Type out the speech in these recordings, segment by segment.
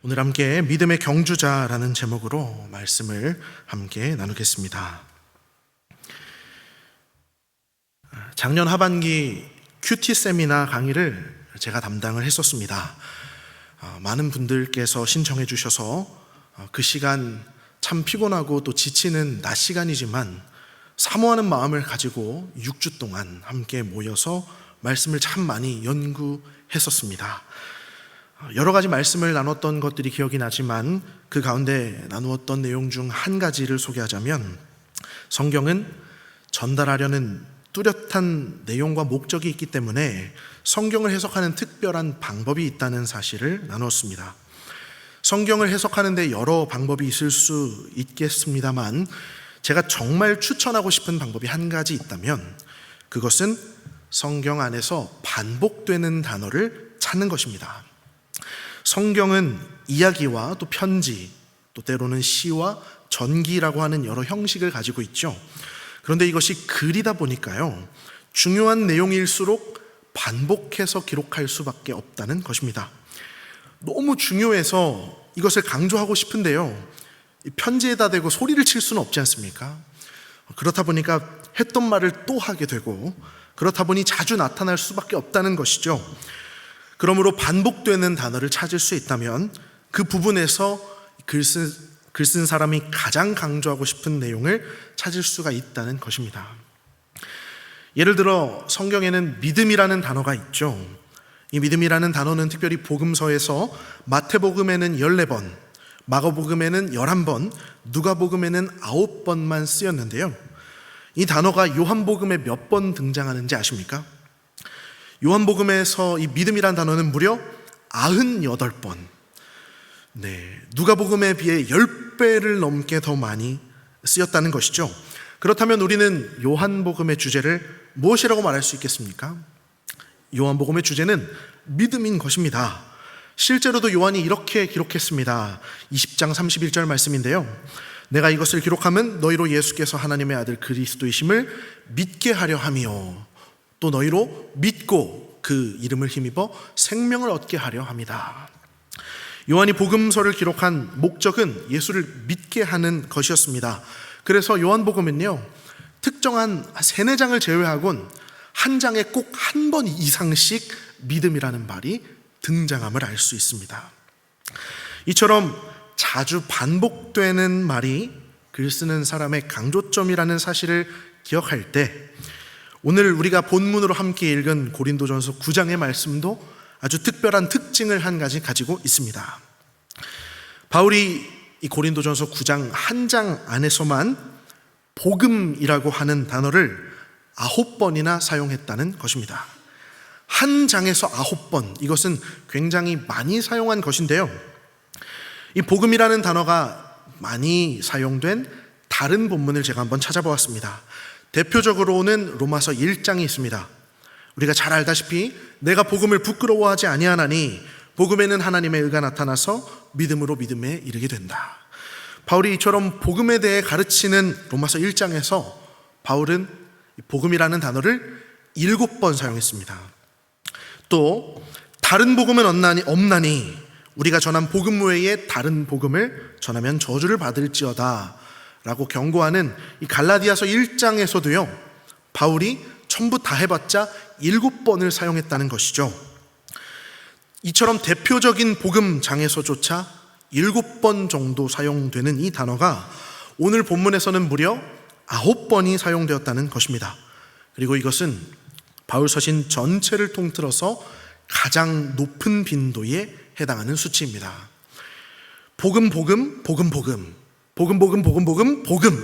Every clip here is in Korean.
오늘 함께 믿음의 경주자라는 제목으로 말씀을 함께 나누겠습니다. 작년 하반기 큐티 세미나 강의를 제가 담당을 했었습니다. 많은 분들께서 신청해 주셔서 그 시간 참 피곤하고 또 지치는 낮 시간이지만 사모하는 마음을 가지고 6주 동안 함께 모여서 말씀을 참 많이 연구했었습니다. 여러 가지 말씀을 나눴던 것들이 기억이 나지만 그 가운데 나누었던 내용 중 한 가지를 소개하자면, 성경은 전달하려는 뚜렷한 내용과 목적이 있기 때문에 성경을 해석하는 특별한 방법이 있다는 사실을 나누었습니다. 성경을 해석하는데 여러 방법이 있을 수 있겠습니다만 제가 정말 추천하고 싶은 방법이 한 가지 있다면 그것은 성경 안에서 반복되는 단어를 찾는 것입니다. 성경은 이야기와 또 편지, 또 때로는 시와 전기라고 하는 여러 형식을 가지고 있죠. 그런데 이것이 글이다 보니까요, 중요한 내용일수록 반복해서 기록할 수밖에 없다는 것입니다. 너무 중요해서 이것을 강조하고 싶은데요, 편지에다 대고 소리를 칠 수는 없지 않습니까? 그렇다 보니까 했던 말을 또 하게 되고, 그렇다 보니 자주 나타날 수밖에 없다는 것이죠. 그러므로 반복되는 단어를 찾을 수 있다면 그 부분에서 글 쓴 사람이 가장 강조하고 싶은 내용을 찾을 수가 있다는 것입니다. 예를 들어 성경에는 믿음이라는 단어가 있죠. 이 믿음이라는 단어는 특별히 복음서에서 마태복음에는 14번, 마가복음에는 11번, 누가복음에는 9번만 쓰였는데요, 이 단어가 요한복음에 몇 번 등장하는지 아십니까? 요한복음에서 이 믿음이란 단어는 무려 98번, 누가복음에 비해 10배를 넘게 더 많이 쓰였다는 것이죠. 그렇다면 우리는 요한복음의 주제를 무엇이라고 말할 수 있겠습니까? 요한복음의 주제는 믿음인 것입니다. 실제로도 요한이 이렇게 기록했습니다. 20장 31절 말씀인데요, 내가 이것을 기록하면 너희로 예수께서 하나님의 아들 그리스도이심을 믿게 하려 함이요, 또 너희로 믿고 그 이름을 힘입어 생명을 얻게 하려 함이다. 요한이 복음서를 기록한 목적은 예수를 믿게 하는 것이었습니다. 그래서 요한복음은요, 특정한 3-4장을 제외하곤 한 장에 꼭 한 번 이상씩 믿음이라는 말이 등장함을 알 수 있습니다. 이처럼 자주 반복되는 말이 글 쓰는 사람의 강조점이라는 사실을 기억할 때, 오늘 우리가 본문으로 함께 읽은 고린도전서 9장의 말씀도 아주 특별한 특징을 한 가지 가지고 있습니다. 바울이 이 고린도전서 9장 한 장 안에서만 복음이라고 하는 단어를 9번이나 사용했다는 것입니다. 한 장에서 9번, 이것은 굉장히 많이 사용한 것인데요, 이 복음이라는 단어가 많이 사용된 다른 본문을 제가 한번 찾아보았습니다. 대표적으로는 로마서 1장이 있습니다. 우리가 잘 알다시피 내가 복음을 부끄러워하지 아니하나니 복음에는 하나님의 의가 나타나서 믿음으로 믿음에 이르게 된다. 바울이 이처럼 복음에 대해 가르치는 로마서 1장에서 바울은 복음이라는 단어를 7번 사용했습니다. 또 다른 복음은 없나니 우리가 전한 복음 외에 다른 복음을 전하면 저주를 받을지어다 라고 경고하는 이 갈라디아서 1장에서도요, 바울이 전부 다 해봤자 7번을 사용했다는 것이죠. 이처럼 대표적인 복음장에서조차 7번 정도 사용되는 이 단어가 오늘 본문에서는 무려 9번이 사용되었다는 것입니다. 그리고 이것은 바울 서신 전체를 통틀어서 가장 높은 빈도에 해당하는 수치입니다. 복음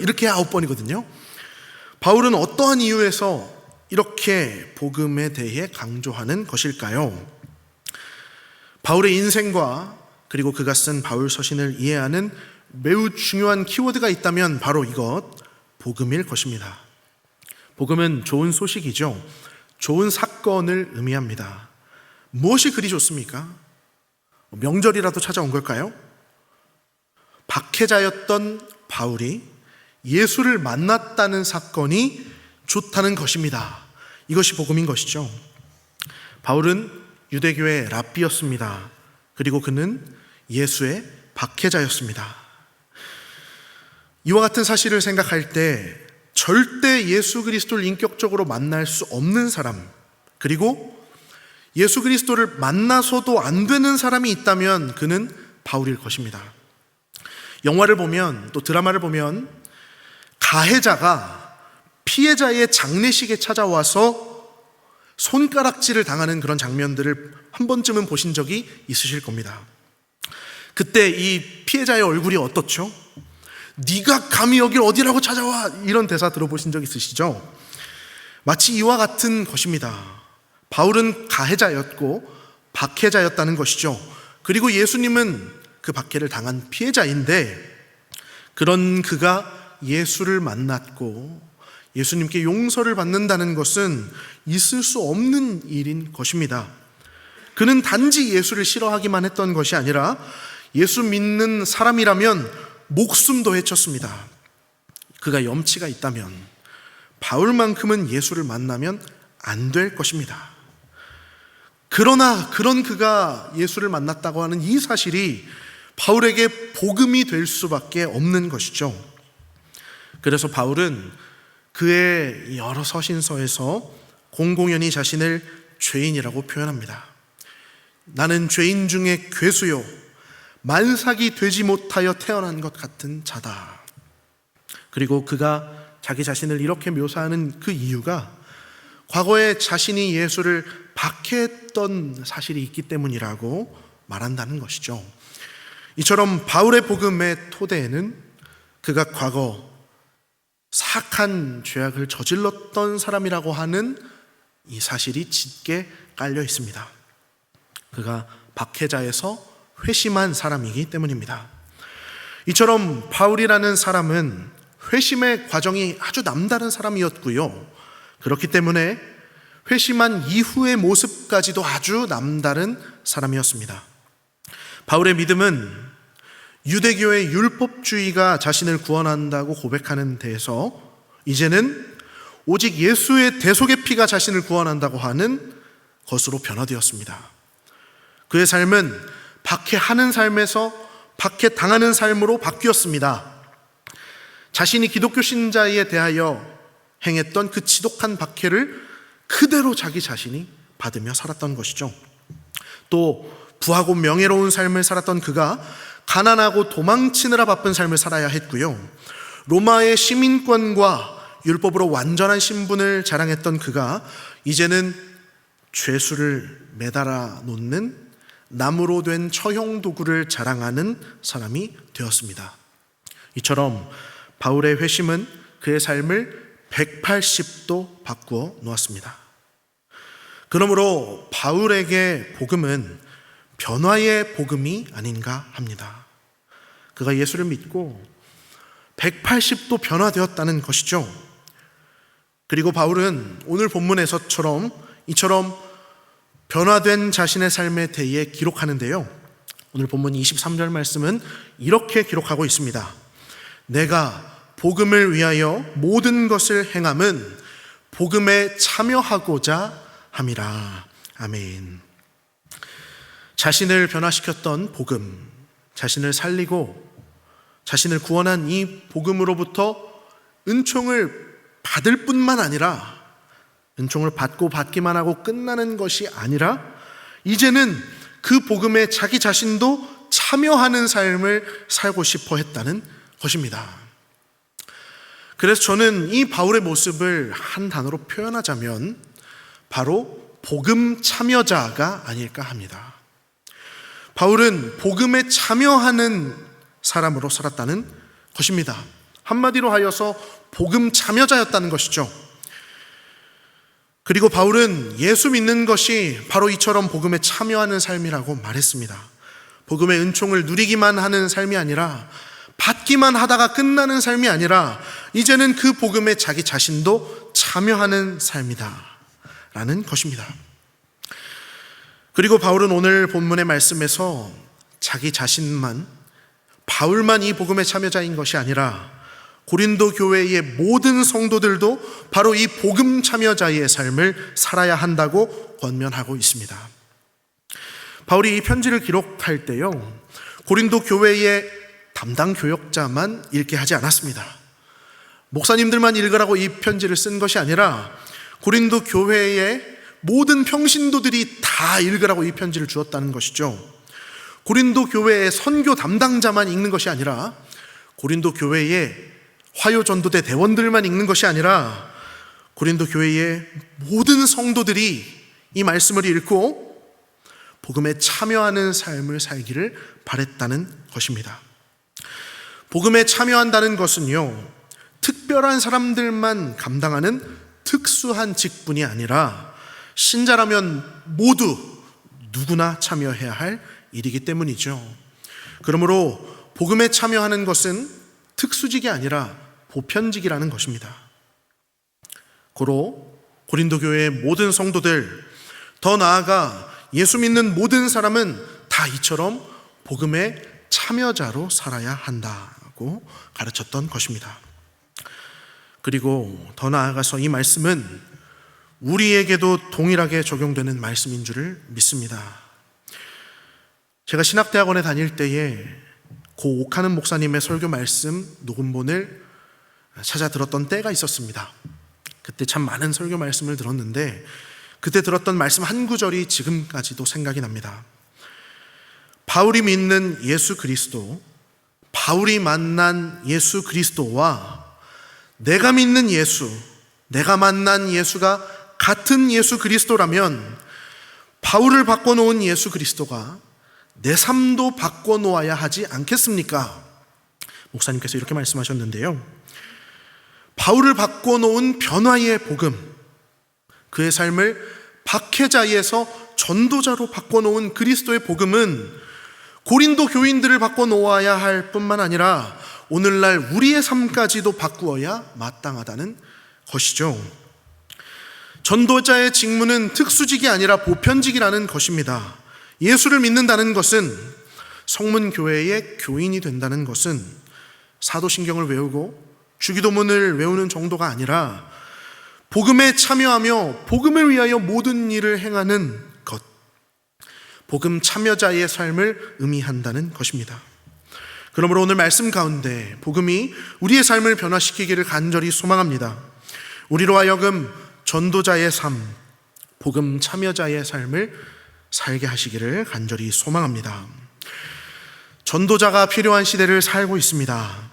이렇게 9번이거든요. 바울은 어떠한 이유에서 이렇게 복음에 대해 강조하는 것일까요? 바울의 인생과 그리고 그가 쓴 바울 서신을 이해하는 매우 중요한 키워드가 있다면 바로 이것, 복음일 것입니다. 복음은 좋은 소식이죠. 좋은 사건을 의미합니다. 무엇이 그리 좋습니까? 명절이라도 찾아온 걸까요? 박해자였던 바울이 예수를 만났다는 사건이 좋다는 것입니다. 이것이 복음인 것이죠. 바울은 유대교의 랍비였습니다. 그리고 그는 예수의 박해자였습니다. 이와 같은 사실을 생각할 때 절대 예수 그리스도를 인격적으로 만날 수 없는 사람, 그리고 예수 그리스도를 만나서도 안 되는 사람이 있다면 그는 바울일 것입니다. 영화를 보면, 또 드라마를 보면 가해자가 피해자의 장례식에 찾아와서 손가락질을 당하는 그런 장면들을 한 번쯤은 보신 적이 있으실 겁니다. 그때 이 피해자의 얼굴이 어떻죠? 네가 감히 여길 어디라고 찾아와, 이런 대사 들어보신 적 있으시죠? 마치 이와 같은 것입니다. 바울은 가해자였고 박해자였다는 것이죠. 그리고 예수님은 그 박해를 당한 피해자인데, 그런 그가 예수를 만났고 예수님께 용서를 받는다는 것은 있을 수 없는 일인 것입니다. 그는 단지 예수를 싫어하기만 했던 것이 아니라 예수 믿는 사람이라면 목숨도 해쳤습니다. 그가 염치가 있다면 바울만큼은 예수를 만나면 안 될 것입니다. 그러나 그런 그가 예수를 만났다고 하는 이 사실이 바울에게 복음이 될 수밖에 없는 것이죠. 그래서 바울은 그의 여러 서신서에서 공공연히 자신을 죄인이라고 표현합니다. 나는 죄인 중에 괴수요, 만삭이 되지 못하여 태어난 것 같은 자다. 그리고 그가 자기 자신을 이렇게 묘사하는 그 이유가 과거에 자신이 예수를 박해했던 사실이 있기 때문이라고 말한다는 것이죠. 이처럼 바울의 복음의 토대에는 그가 과거 사악한 죄악을 저질렀던 사람이라고 하는 이 사실이 짙게 깔려 있습니다. 그가 박해자에서 회심한 사람이기 때문입니다. 이처럼 바울이라는 사람은 회심의 과정이 아주 남다른 사람이었고요, 그렇기 때문에 회심한 이후의 모습까지도 아주 남다른 사람이었습니다. 바울의 믿음은 유대교의 율법주의가 자신을 구원한다고 고백하는 데에서 이제는 오직 예수의 대속의 피가 자신을 구원한다고 하는 것으로 변화되었습니다. 그의 삶은 박해하는 삶에서 박해당하는 삶으로 바뀌었습니다. 자신이 기독교 신자에 대하여 행했던 그 지독한 박해를 그대로 자기 자신이 받으며 살았던 것이죠. 또 부하고 명예로운 삶을 살았던 그가 가난하고 도망치느라 바쁜 삶을 살아야 했고요, 로마의 시민권과 율법으로 완전한 신분을 자랑했던 그가 이제는 죄수를 매달아 놓는 나무로 된 처형 도구를 자랑하는 사람이 되었습니다. 이처럼 바울의 회심은 그의 삶을 180도 바꾸어 놓았습니다. 그러므로 바울에게 복음은 변화의 복음이 아닌가 합니다. 그가 예수를 믿고 180도 변화되었다는 것이죠. 그리고 바울은 오늘 본문에서처럼 이처럼 변화된 자신의 삶에 대해 기록하는데요, 오늘 본문 23절 말씀은 이렇게 기록하고 있습니다. 내가 복음을 위하여 모든 것을 행함은 복음에 참여하고자 함이라. 아멘. 자신을 변화시켰던 복음, 자신을 살리고 자신을 구원한 이 복음으로부터 은총을 받을 뿐만 아니라, 은총을 받고 받기만 하고 끝나는 것이 아니라 이제는 그 복음에 자기 자신도 참여하는 삶을 살고 싶어 했다는 것입니다. 그래서 저는 이 바울의 모습을 한 단어로 표현하자면 바로 복음 참여자가 아닐까 합니다. 바울은 복음에 참여하는 사람으로 살았다는 것입니다. 한마디로 하여서 복음 참여자였다는 것이죠. 그리고 바울은 예수 믿는 것이 바로 이처럼 복음에 참여하는 삶이라고 말했습니다. 복음의 은총을 누리기만 하는 삶이 아니라, 받기만 하다가 끝나는 삶이 아니라 이제는 그 복음에 자기 자신도 참여하는 삶이다 라는 것입니다. 그리고 바울은 오늘 본문의 말씀에서 자기 자신만, 바울만 이 복음의 참여자인 것이 아니라 고린도 교회의 모든 성도들도 바로 이 복음 참여자의 삶을 살아야 한다고 권면하고 있습니다. 바울이 이 편지를 기록할 때요, 고린도 교회의 담당 교역자만 읽게 하지 않았습니다. 목사님들만 읽으라고 이 편지를 쓴 것이 아니라 고린도 교회의 모든 평신도들이 다 읽으라고 이 편지를 주었다는 것이죠. 고린도 교회의 선교 담당자만 읽는 것이 아니라 고린도 교회의 화요 전도대 대원들만 읽는 것이 아니라 고린도 교회의 모든 성도들이 이 말씀을 읽고 복음에 참여하는 삶을 살기를 바랬다는 것입니다. 복음에 참여한다는 것은요, 특별한 사람들만 감당하는 특수한 직분이 아니라 신자라면 모두 누구나 참여해야 할 일이기 때문이죠. 그러므로 복음에 참여하는 것은 특수직이 아니라 보편직이라는 것입니다. 고로 고린도 교회의 모든 성도들, 더 나아가 예수 믿는 모든 사람은 다 이처럼 복음의 참여자로 살아야 한다고 가르쳤던 것입니다. 그리고 더 나아가서 이 말씀은 우리에게도 동일하게 적용되는 말씀인 줄을 믿습니다. 제가 신학대학원에 다닐 때에 고 옥하는 목사님의 설교 말씀 녹음본을 찾아 들었던 때가 있었습니다. 그때 참 많은 설교 말씀을 들었는데 그때 들었던 말씀 한 구절이 지금까지도 생각이 납니다. 바울이 믿는 예수 그리스도, 바울이 만난 예수 그리스도와 내가 믿는 예수, 내가 만난 예수가 같은 예수 그리스도라면 바울을 바꿔놓은 예수 그리스도가 내 삶도 바꿔놓아야 하지 않겠습니까? 목사님께서 이렇게 말씀하셨는데요. 바울을 바꿔놓은 변화의 복음, 그의 삶을 박해자에서 전도자로 바꿔놓은 그리스도의 복음은 고린도 교인들을 바꿔놓아야 할 뿐만 아니라 오늘날 우리의 삶까지도 바꾸어야 마땅하다는 것이죠. 전도자의 직무는 특수직이 아니라 보편직이라는 것입니다. 예수를 믿는다는 것은 성문교회의 교인이 된다는 것은 사도신경을 외우고 주기도문을 외우는 정도가 아니라 복음에 참여하며 복음을 위하여 모든 일을 행하는 것, 복음 참여자의 삶을 의미한다는 것입니다. 그러므로 오늘 말씀 가운데 복음이 우리의 삶을 변화시키기를 간절히 소망합니다. 우리로 하여금 전도자의 삶, 복음 참여자의 삶을 살게 하시기를 간절히 소망합니다. 전도자가 필요한 시대를 살고 있습니다.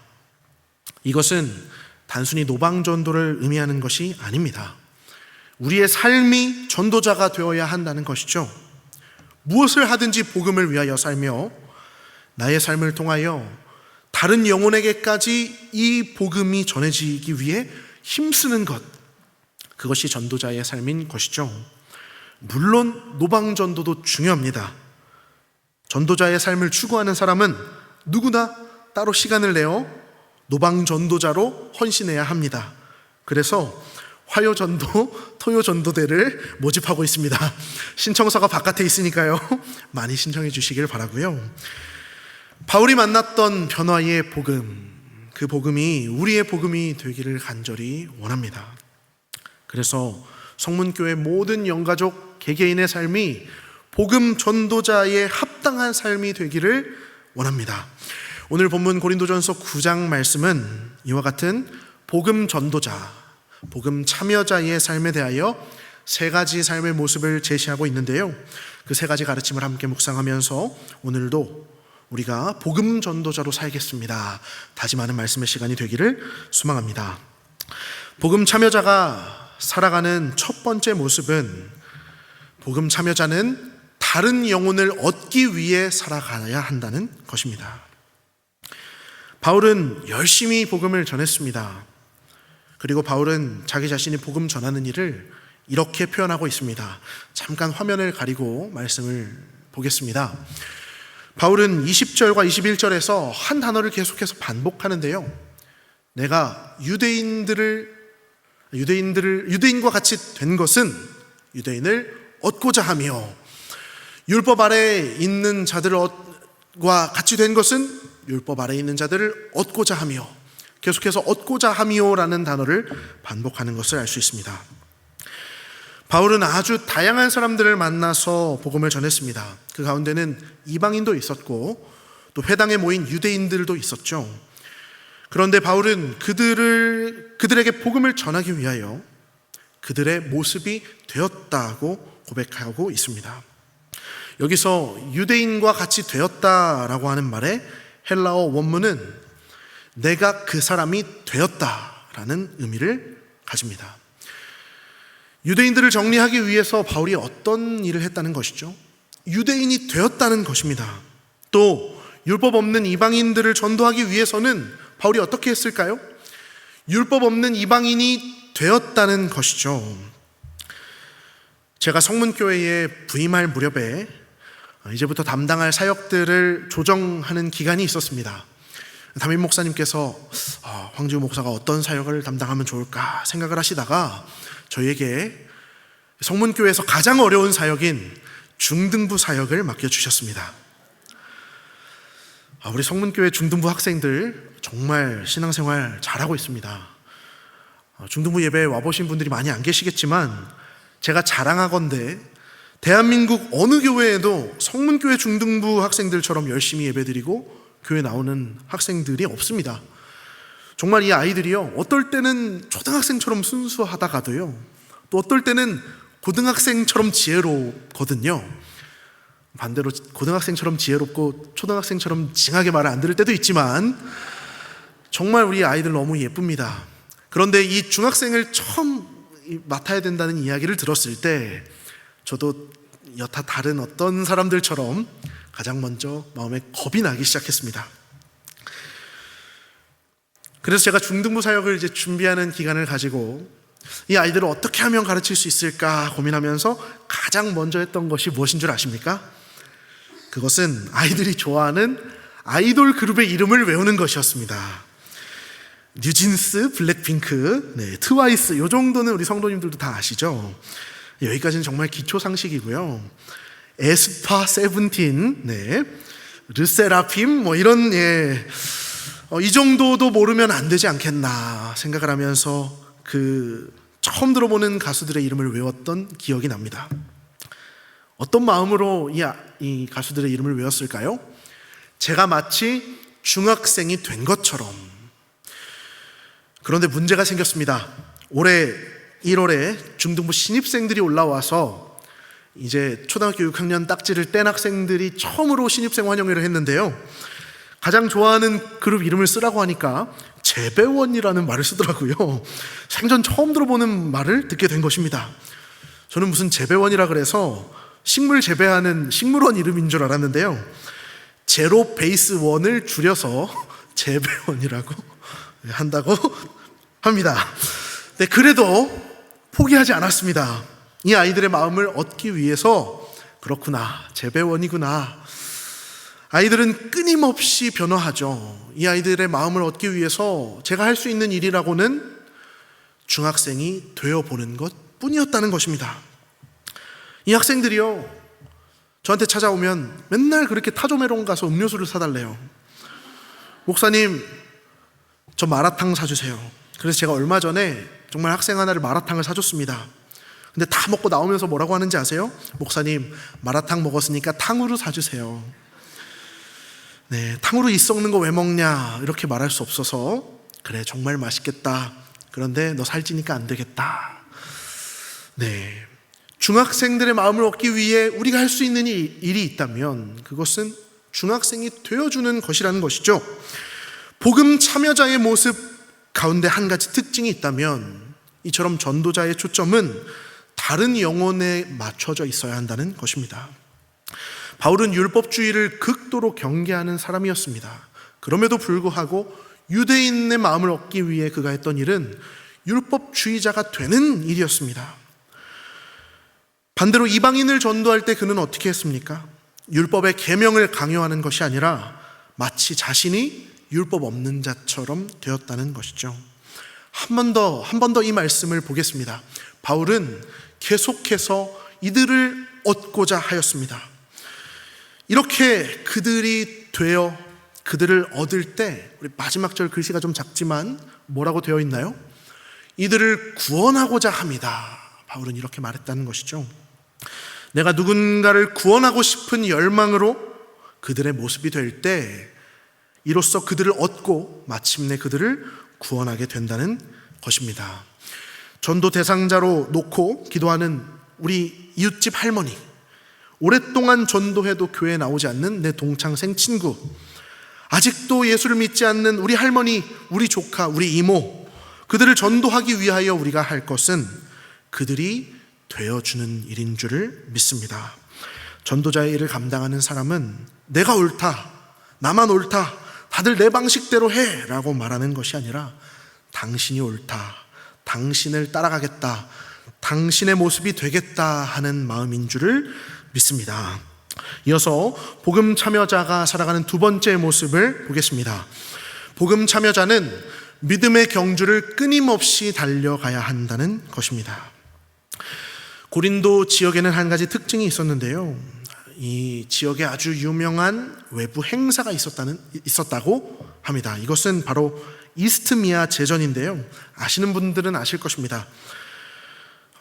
이것은 단순히 노방전도를 의미하는 것이 아닙니다. 우리의 삶이 전도자가 되어야 한다는 것이죠. 무엇을 하든지 복음을 위하여 살며 나의 삶을 통하여 다른 영혼에게까지 이 복음이 전해지기 위해 힘쓰는 것, 그것이 전도자의 삶인 것이죠. 물론 노방전도도 중요합니다. 전도자의 삶을 추구하는 사람은 누구나 따로 시간을 내어 노방전도자로 헌신해야 합니다. 그래서 화요전도, 토요전도대를 모집하고 있습니다. 신청서가 바깥에 있으니까요. 많이 신청해 주시길 바라고요. 바울이 만났던 변화의 복음, 그 복음이 우리의 복음이 되기를 간절히 원합니다. 그래서 성문교회 모든 영가족 개개인의 삶이 복음 전도자의 합당한 삶이 되기를 원합니다. 오늘 본문 고린도전서 9장 말씀은 이와 같은 복음 전도자, 복음 참여자의 삶에 대하여 세 가지 삶의 모습을 제시하고 있는데요. 그 세 가지 가르침을 함께 묵상하면서 오늘도 우리가 복음 전도자로 살겠습니다 다짐하는 말씀의 시간이 되기를 소망합니다. 복음 참여자가 살아가는 첫 번째 모습은 복음 참여자는 다른 영혼을 얻기 위해 살아가야 한다는 것입니다. 바울은 열심히 복음을 전했습니다. 그리고 바울은 자기 자신이 복음 전하는 일을 이렇게 표현하고 있습니다. 잠깐 화면을 가리고 말씀을 보겠습니다. 바울은 20절과 21절에서 한 단어를 계속해서 반복하는데요. 내가 유대인과 같이 된 것은 유대인을 얻고자 하며 율법 아래에 있는 자들과 같이 된 것은 율법 아래에 있는 자들을 얻고자 하며, 계속해서 얻고자 하며라는 단어를 반복하는 것을 알 수 있습니다. 바울은 아주 다양한 사람들을 만나서 복음을 전했습니다. 그 가운데는 이방인도 있었고 또 회당에 모인 유대인들도 있었죠. 그런데 바울은 그들에게 복음을 전하기 위하여 그들의 모습이 되었다고 고백하고 있습니다. 여기서 유대인과 같이 되었다라고 하는 말의 헬라어 원문은 내가 그 사람이 되었다라는 의미를 가집니다. 유대인들을 정리하기 위해서 바울이 어떤 일을 했다는 것이죠? 유대인이 되었다는 것입니다. 또 율법 없는 이방인들을 전도하기 위해서는 바울이 어떻게 했을까요? 율법 없는 이방인이 되었다는 것이죠. 제가 성문교회에 부임할 무렵에 이제부터 담당할 사역들을 조정하는 기간이 있었습니다. 담임 목사님께서 황지우 목사가 어떤 사역을 담당하면 좋을까 생각을 하시다가 저희에게 성문교회에서 가장 어려운 사역인 중등부 사역을 맡겨주셨습니다. 우리 성문교회 중등부 학생들 정말 신앙생활 잘하고 있습니다. 중등부 예배에 와보신 분들이 많이 안 계시겠지만 제가 자랑하건대 대한민국 어느 교회에도 성문교회 중등부 학생들처럼 열심히 예배드리고 교회 나오는 학생들이 없습니다. 정말 이 아이들이요, 어떨 때는 초등학생처럼 순수하다가도요, 또 어떨 때는 고등학생처럼 지혜롭거든요. 반대로 고등학생처럼 지혜롭고 초등학생처럼 징하게 말을 안 들을 때도 있지만 정말 우리 아이들 너무 예쁩니다. 그런데 이 중학생을 처음 맡아야 된다는 이야기를 들었을 때 저도 여타 다른 어떤 사람들처럼 가장 먼저 마음에 겁이 나기 시작했습니다. 그래서 제가 중등부 사역을 이제 준비하는 기간을 가지고 이 아이들을 어떻게 하면 가르칠 수 있을까 고민하면서 가장 먼저 했던 것이 무엇인 줄 아십니까? 그것은 아이들이 좋아하는 아이돌 그룹의 이름을 외우는 것이었습니다. 뉴진스, 블랙핑크, 트와이스, 요 정도는 우리 성도님들도 다 아시죠? 여기까지는 정말 기초 상식이고요. 에스파, 세븐틴, 르세라핌, 이런 이 정도도 모르면 안 되지 않겠나 생각을 하면서 처음 들어보는 가수들의 이름을 외웠던 기억이 납니다. 어떤 마음으로 이 가수들의 이름을 외웠을까요? 제가 마치 중학생이 된 것처럼. 그런데 문제가 생겼습니다. 올해 1월에 중등부 신입생들이 올라와서 이제 초등학교 6학년 딱지를 뗀 학생들이 처음으로 신입생 환영회를 했는데요. 가장 좋아하는 그룹 이름을 쓰라고 하니까 재배원이라는 말을 쓰더라고요. 생전 처음 들어보는 말을 듣게 된 것입니다. 저는 무슨 재배원이라 그래서 식물 재배하는 식물원 이름인 줄 알았는데요. 제로 베이스 원을 줄여서 재배원이라고 한다고 합니다. 네, 그래도 포기하지 않았습니다. 이 아이들의 마음을 얻기 위해서 그렇구나, 재배원이구나. 아이들은 끊임없이 변화하죠. 이 아이들의 마음을 얻기 위해서 제가 할 수 있는 일이라고는 중학생이 되어보는 것 뿐이었다는 것입니다. 이 학생들이요, 저한테 찾아오면 맨날 그렇게 타조메론 가서 음료수를 사달래요. 목사님, 저 마라탕 사주세요. 그래서 제가 얼마 전에 정말 학생 하나를 마라탕을 사줬습니다. 근데 다 먹고 나오면서 뭐라고 하는지 아세요? 목사님, 마라탕 먹었으니까 탕후루 사주세요. 탕후루 이 썩는 거 왜 먹냐 이렇게 말할 수 없어서, 그래 정말 맛있겠다, 그런데 너 살찌니까 안 되겠다. 중학생들의 마음을 얻기 위해 우리가 할 수 있는 일이 있다면 그것은 중학생이 되어주는 것이라는 것이죠. 복음 참여자의 모습 가운데 한 가지 특징이 있다면 이처럼 전도자의 초점은 다른 영혼에 맞춰져 있어야 한다는 것입니다. 바울은 율법주의를 극도로 경계하는 사람이었습니다. 그럼에도 불구하고 유대인의 마음을 얻기 위해 그가 했던 일은 율법주의자가 되는 일이었습니다. 반대로 이방인을 전도할 때 그는 어떻게 했습니까? 율법의 계명을 강요하는 것이 아니라 마치 자신이 율법 없는 자처럼 되었다는 것이죠. 한 번 더 이 말씀을 보겠습니다. 바울은 계속해서 이들을 얻고자 하였습니다. 이렇게 그들이 되어 그들을 얻을 때, 우리 마지막 절 글씨가 좀 작지만 뭐라고 되어 있나요? 이들을 구원하고자 합니다. 바울은 이렇게 말했다는 것이죠. 내가 누군가를 구원하고 싶은 열망으로 그들의 모습이 될 때 이로써 그들을 얻고 마침내 그들을 구원하게 된다는 것입니다. 전도 대상자로 놓고 기도하는 우리 이웃집 할머니, 오랫동안 전도해도 교회에 나오지 않는 내 동창생 친구, 아직도 예수를 믿지 않는 우리 할머니, 우리 조카, 우리 이모, 그들을 전도하기 위하여 우리가 할 것은 그들이 되어주는 일인 줄을 믿습니다. 전도자의 일을 감당하는 사람은 내가 옳다, 나만 옳다, 다들 내 방식대로 해 라고 말하는 것이 아니라 당신이 옳다, 당신을 따라가겠다, 당신의 모습이 되겠다 하는 마음인 줄을 믿습니다. 이어서 복음 참여자가 살아가는 두 번째 모습을 보겠습니다. 복음 참여자는 믿음의 경주를 끊임없이 달려가야 한다는 것입니다. 고린도 지역에는 한 가지 특징이 있었는데요, 이 지역에 아주 유명한 외부 행사가 있었다고 합니다. 이것은 바로 이스트미아 제전인데요, 아시는 분들은 아실 것입니다.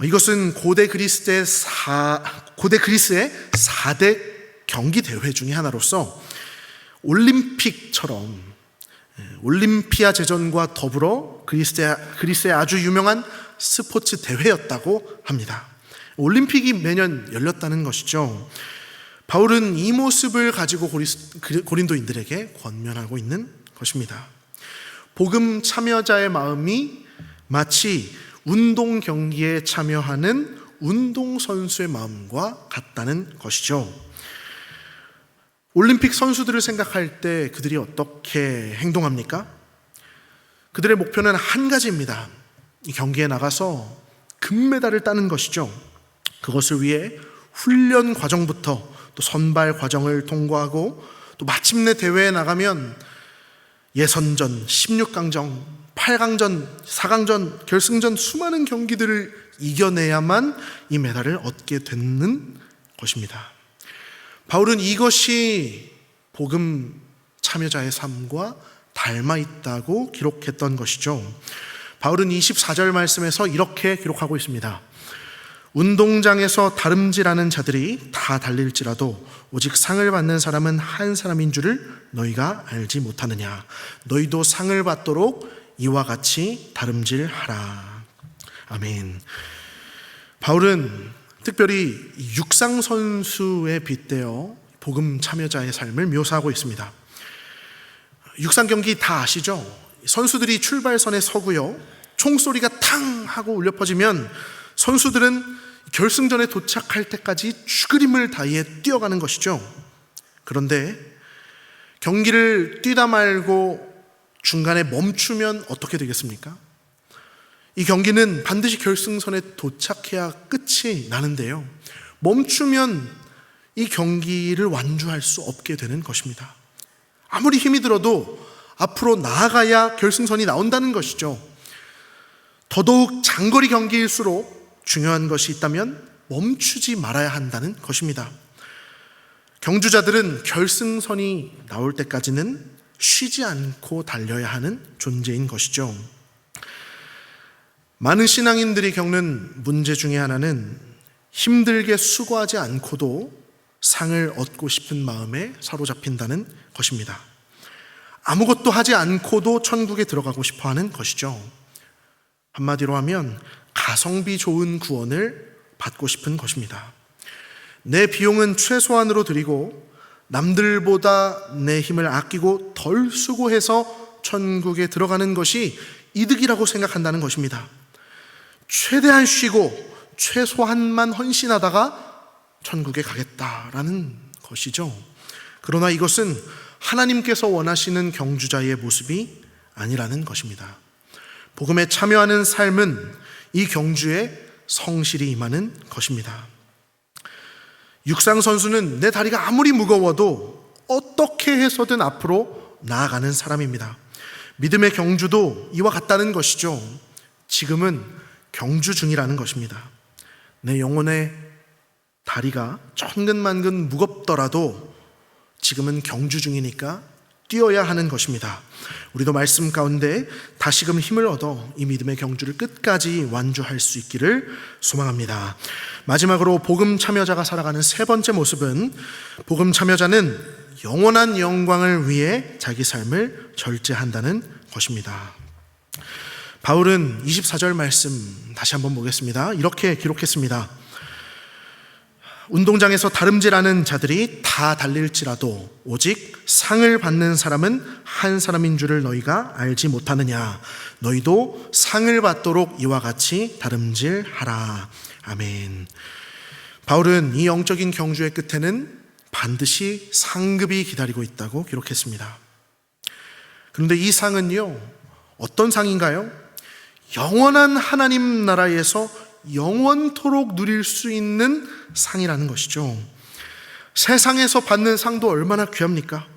이것은 고대 그리스의 4대 경기 대회 중에 하나로서 올림픽처럼 올림피아 제전과 더불어 그리스의 아주 유명한 스포츠 대회였다고 합니다. 올림픽이 매년 열렸다는 것이죠. 바울은 이 모습을 가지고 고린도인들에게 권면하고 있는 것입니다. 복음 참여자의 마음이 마치 운동 경기에 참여하는 운동선수의 마음과 같다는 것이죠. 올림픽 선수들을 생각할 때 그들이 어떻게 행동합니까? 그들의 목표는 한 가지입니다. 이 경기에 나가서 금메달을 따는 것이죠. 그것을 위해 훈련 과정부터 또 선발 과정을 통과하고 또 마침내 대회에 나가면 예선전, 16강전, 8강전, 4강전, 결승전 수많은 경기들을 이겨내야만 이 메달을 얻게 되는 것입니다. 바울은 이것이 복음 참여자의 삶과 닮아 있다고 기록했던 것이죠. 바울은 24절 말씀에서 이렇게 기록하고 있습니다. 운동장에서 다름질하는 자들이 다 달릴지라도 오직 상을 받는 사람은 한 사람인 줄을 너희가 알지 못하느냐. 너희도 상을 받도록 이와 같이 다름질하라. 아멘. 바울은 특별히 육상 선수에 빗대어 복음 참여자의 삶을 묘사하고 있습니다. 육상 경기 다 아시죠? 선수들이 출발선에 서고요, 총소리가 탕 하고 울려 퍼지면 선수들은 결승전에 도착할 때까지 죽으림을 다해 뛰어가는 것이죠. 그런데 경기를 뛰다 말고 중간에 멈추면 어떻게 되겠습니까? 이 경기는 반드시 결승선에 도착해야 끝이 나는데요, 멈추면 이 경기를 완주할 수 없게 되는 것입니다. 아무리 힘이 들어도 앞으로 나아가야 결승선이 나온다는 것이죠. 더더욱 장거리 경기일수록 중요한 것이 있다면 멈추지 말아야 한다는 것입니다. 경주자들은 결승선이 나올 때까지는 쉬지 않고 달려야 하는 존재인 것이죠. 많은 신앙인들이 겪는 문제 중에 하나는 힘들게 수고하지 않고도 상을 얻고 싶은 마음에 사로잡힌다는 것입니다. 아무것도 하지 않고도 천국에 들어가고 싶어 하는 것이죠. 한마디로 하면 가성비 좋은 구원을 받고 싶은 것입니다. 내 비용은 최소한으로 드리고 남들보다 내 힘을 아끼고 덜 수고해서 천국에 들어가는 것이 이득이라고 생각한다는 것입니다. 최대한 쉬고 최소한만 헌신하다가 천국에 가겠다라는 것이죠. 그러나 이것은 하나님께서 원하시는 경주자의 모습이 아니라는 것입니다. 복음에 참여하는 삶은 이 경주에 성실히 임하는 것입니다. 육상 선수는 내 다리가 아무리 무거워도 어떻게 해서든 앞으로 나아가는 사람입니다. 믿음의 경주도 이와 같다는 것이죠. 지금은 경주 중이라는 것입니다. 내 영혼의 다리가 천근만근 무겁더라도 지금은 경주 중이니까 뛰어야 하는 것입니다. 우리도 말씀 가운데 다시금 힘을 얻어 이 믿음의 경주를 끝까지 완주할 수 있기를 소망합니다. 마지막으로 복음 참여자가 살아가는 세 번째 모습은, 복음 참여자는 영원한 영광을 위해 자기 삶을 절제한다는 것입니다. 바울은 24절 말씀 다시 한번 보겠습니다. 이렇게 기록했습니다. 운동장에서 다름질하는 자들이 다 달릴지라도 오직 상을 받는 사람은 한 사람인 줄을 너희가 알지 못하느냐. 너희도 상을 받도록 이와 같이 다름질하라. 아멘. 바울은 이 영적인 경주의 끝에는 반드시 상급이 기다리고 있다고 기록했습니다. 그런데 이 상은요, 어떤 상인가요? 영원한 하나님 나라에서 영원토록 누릴 수 있는 상이라는 것이죠. 세상에서 받는 상도 얼마나 귀합니까?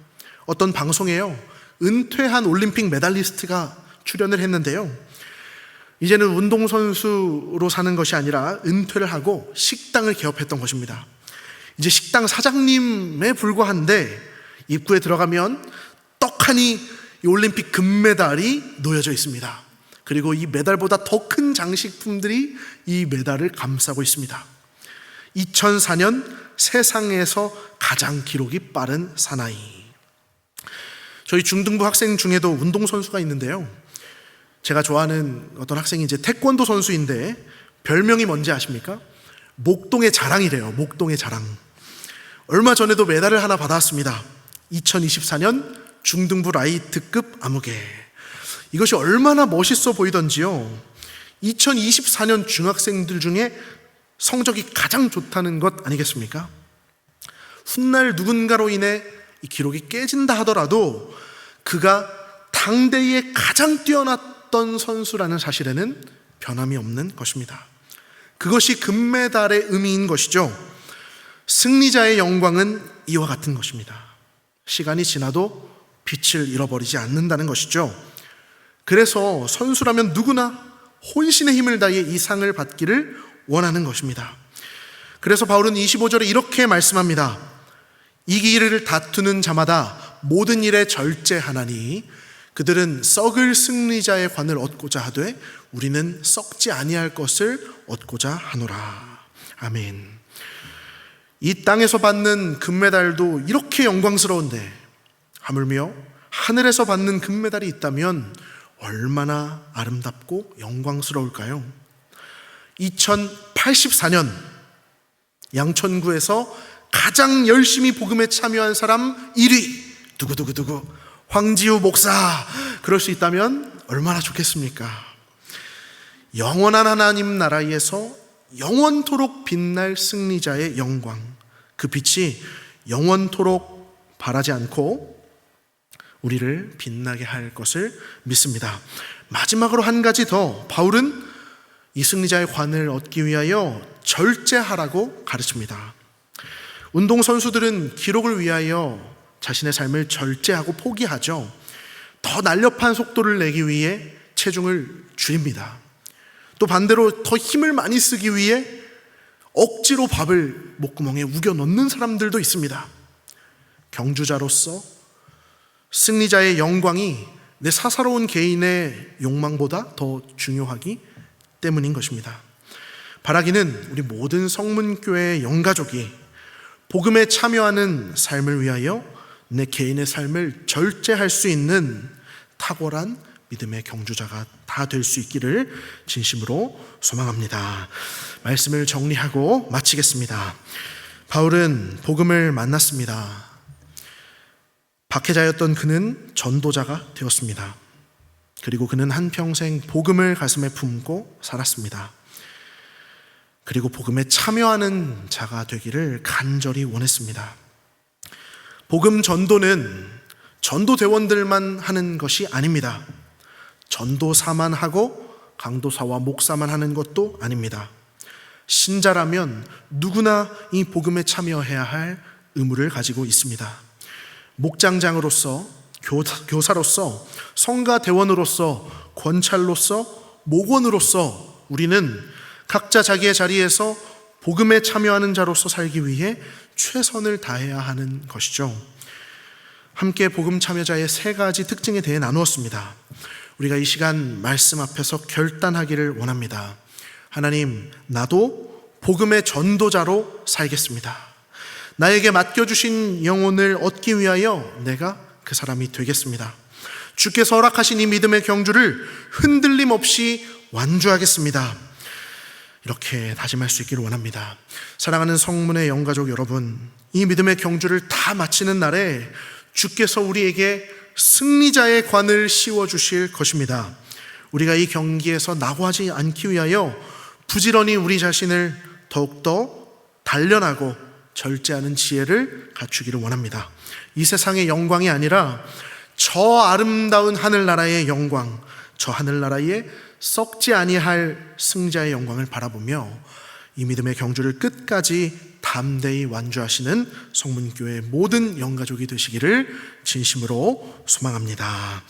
어떤 방송에요, 은퇴한 올림픽 메달리스트가 출연을 했는데요, 이제는 운동선수로 사는 것이 아니라 은퇴를 하고 식당을 개업했던 것입니다. 이제 식당 사장님에 불과한데 입구에 들어가면 떡하니 이 올림픽 금메달이 놓여져 있습니다. 그리고 이 메달보다 더 큰 장식품들이 이 메달을 감싸고 있습니다. 2004년 세상에서 가장 기록이 빠른 사나이. 저희 중등부 학생 중에도 운동선수가 있는데요, 제가 좋아하는 어떤 학생이 이제 태권도 선수인데 별명이 뭔지 아십니까? 목동의 자랑이래요. 목동의 자랑. 얼마 전에도 메달을 하나 받았습니다. 2024년 중등부 라이트급 아무개. 이것이 얼마나 멋있어 보이던지요, 2024년 중학생들 중에 성적이 가장 좋다는 것 아니겠습니까? 훗날 누군가로 인해 이 기록이 깨진다 하더라도 그가 당대에 가장 뛰어났던 선수라는 사실에는 변함이 없는 것입니다. 그것이 금메달의 의미인 것이죠. 승리자의 영광은 이와 같은 것입니다. 시간이 지나도 빛을 잃어버리지 않는다는 것이죠. 그래서 선수라면 누구나 혼신의 힘을 다해 이 상을 받기를 원하는 것입니다. 그래서 바울은 25절에 이렇게 말씀합니다. 이 길을 다투는 자마다 모든 일에 절제하나니 그들은 썩을 승리자의 관을 얻고자 하되 우리는 썩지 아니할 것을 얻고자 하노라. 아멘. 이 땅에서 받는 금메달도 이렇게 영광스러운데 하물며 하늘에서 받는 금메달이 있다면 얼마나 아름답고 영광스러울까요? 2084년 양천구에서 가장 열심히 복음에 참여한 사람 1위 두구두구두구 황지우 목사. 그럴 수 있다면 얼마나 좋겠습니까? 영원한 하나님 나라에서 영원토록 빛날 승리자의 영광, 그 빛이 영원토록 바라지 않고 우리를 빛나게 할 것을 믿습니다. 마지막으로 한 가지 더, 바울은 이 승리자의 관을 얻기 위하여 절제하라고 가르칩니다. 운동선수들은 기록을 위하여 자신의 삶을 절제하고 포기하죠. 더 날렵한 속도를 내기 위해 체중을 줄입니다. 또 반대로 더 힘을 많이 쓰기 위해 억지로 밥을 목구멍에 우겨 넣는 사람들도 있습니다. 경주자로서 승리자의 영광이 내 사사로운 개인의 욕망보다 더 중요하기 때문인 것입니다. 바라기는 우리 모든 성문교회의 영가족이 복음에 참여하는 삶을 위하여 내 개인의 삶을 절제할 수 있는 탁월한 믿음의 경주자가 다 될 수 있기를 진심으로 소망합니다. 말씀을 정리하고 마치겠습니다. 바울은 복음을 만났습니다. 박해자였던 그는 전도자가 되었습니다. 그리고 그는 한평생 복음을 가슴에 품고 살았습니다. 그리고 복음에 참여하는 자가 되기를 간절히 원했습니다. 복음 전도는 전도대원들만 하는 것이 아닙니다. 전도사만 하고 강도사와 목사만 하는 것도 아닙니다. 신자라면 누구나 이 복음에 참여해야 할 의무를 가지고 있습니다. 목장장으로서, 교사로서, 성가대원으로서, 권찰로서, 목원으로서 우리는 각자 자기의 자리에서 복음에 참여하는 자로서 살기 위해 최선을 다해야 하는 것이죠. 함께 복음 참여자의 세 가지 특징에 대해 나누었습니다. 우리가 이 시간 말씀 앞에서 결단하기를 원합니다. 하나님, 나도 복음의 전도자로 살겠습니다. 나에게 맡겨주신 영혼을 얻기 위하여 내가 그 사람이 되겠습니다. 주께서 허락하신 이 믿음의 경주를 흔들림 없이 완주하겠습니다. 이렇게 다짐할 수 있기를 원합니다. 사랑하는 성문의 영가족 여러분, 이 믿음의 경주를 다 마치는 날에 주께서 우리에게 승리자의 관을 씌워주실 것입니다. 우리가 이 경기에서 낙오하지 않기 위하여 부지런히 우리 자신을 더욱더 단련하고 절제하는 지혜를 갖추기를 원합니다. 이 세상의 영광이 아니라 저 아름다운 하늘나라의 영광, 저 하늘나라의 썩지 아니할 승자의 영광을 바라보며 이 믿음의 경주를 끝까지 담대히 완주하시는 성문교회 모든 영가족이 되시기를 진심으로 소망합니다.